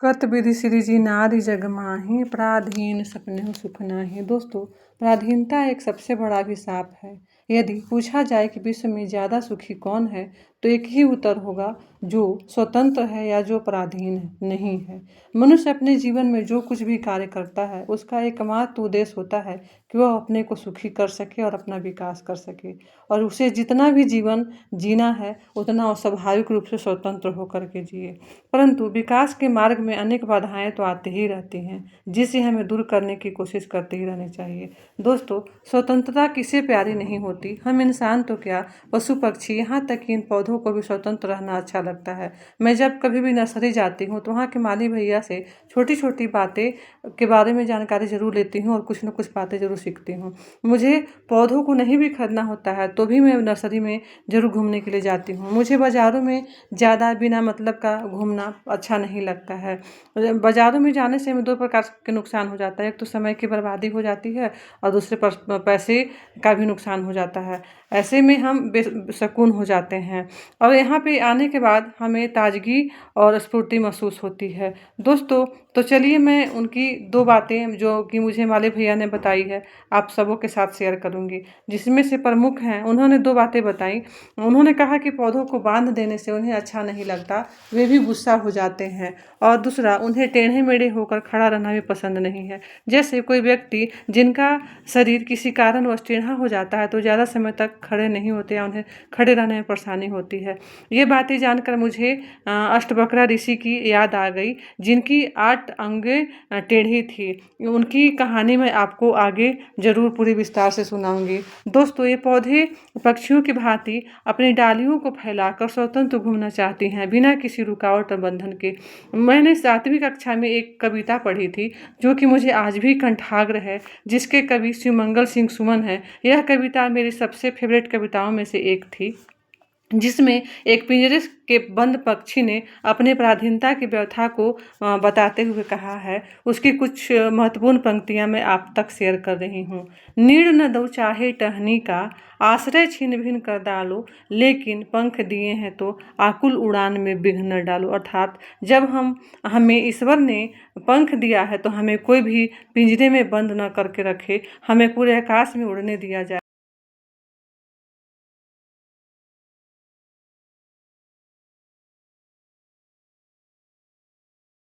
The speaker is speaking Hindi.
कत विधि सिरिजी नारी जग माही, पराधीन सपने सुख नाही। दोस्तों, पराधीनता एक सबसे बड़ा अभिशाप है। यदि पूछा जाए कि विश्व में ज़्यादा सुखी कौन है, तो एक ही उत्तर होगा, जो स्वतंत्र है या जो पराधीन नहीं है। मनुष्य अपने जीवन में जो कुछ भी कार्य करता है, उसका एकमात्र उद्देश्य होता है कि वह अपने को सुखी कर सके और अपना विकास कर सके, और उसे जितना भी जीवन जीना है उतना स्वाभाविक रूप से स्वतंत्र होकर के जिए। परंतु विकास के मार्ग में अनेक बाधाएं तो आती ही रहती हैं, जिसे हमें दूर करने की कोशिश करते ही रहनी चाहिए। दोस्तों, स्वतंत्रता किसे प्यारी नहीं होती। हम इंसान तो क्या, पशु पक्षी, यहाँ तक कि इन पौधों को भी स्वतंत्र रहना अच्छा लगता है। मैं जब कभी भी नर्सरी जाती हूँ तो वहाँ के माली भैया से छोटी छोटी बातें के बारे में जानकारी जरूर लेती हूँ और कुछ न कुछ बातें जरूर सीखती हूँ। मुझे पौधों को नहीं भी खरीदना होता है तो भी मैं नर्सरी में जरूर घूमने के लिए जाती हूँ। मुझे बाज़ारों में ज़्यादा बिना मतलब का घूमना अच्छा नहीं लगता है। बाज़ारों में जाने से हमें दो प्रकार के नुकसान हो जाता है। एक तो समय की बर्बादी हो जाती है और दूसरे पर पैसे का भी नुकसान हो जाता है। ऐसे में हम बेसकून हो जाते हैं और यहाँ पे आने के बाद हमें ताजगी और स्फूर्ति महसूस होती है। दोस्तों, तो चलिए मैं उनकी दो बातें जो कि मुझे माली भैया ने बताई है, आप सबों के साथ शेयर करूँगी। जिसमें से प्रमुख हैं, उन्होंने दो बातें बताई। उन्होंने कहा कि पौधों को बांध देने से उन्हें अच्छा नहीं लगता, वे भी गुस्सा हो जाते हैं। और दूसरा, उन्हें टेढ़े मेढ़े होकर खड़ा रहना भी पसंद नहीं है। जैसे कोई व्यक्ति जिनका शरीर किसी कारणवश टेढ़ा हो जाता है तो ज़्यादा समय तक खड़े नहीं होते या उन्हें खड़े रहने में परेशानी होती है। ये बातें जानकर मुझे अष्टवक्र ऋषि की याद आ गई, जिनकी 8 अंगें टेढ़ी थी। उनकी कहानी मैं आपको आगे जरूर पूरी विस्तार से सुनाऊंगी। दोस्तों, ये पौधे पक्षियों की भांति अपनी डालियों को फैलाकर स्वतंत्र घूमना चाहती हैं, बिना किसी रुकावट और बंधन के। मैंने 7वीं कक्षा में एक कविता पढ़ी थी, जो कि मुझे आज भी कंठाग्र है, जिसके कवि शिवमंगल सिंह सुमन है। यह कविता मेरी सबसे फेवरेट कविताओं में से एक थी, जिसमें एक पिंजरे के बंद पक्षी ने अपने पराधीनता की व्यथा को बताते हुए कहा है। उसकी कुछ महत्वपूर्ण पंक्तियां मैं आप तक शेयर कर रही हूँ। नीड़ न दो चाहे टहनी का, आश्रय छीन भिन कर डालो, लेकिन पंख दिए हैं तो आकुल उड़ान में विघ्न न डालो। अर्थात जब हमें ईश्वर ने पंख दिया है तो हमें कोई भी पिंजरे में बंद न करके रखे, हमें पूरे आकाश में उड़ने दिया जाए।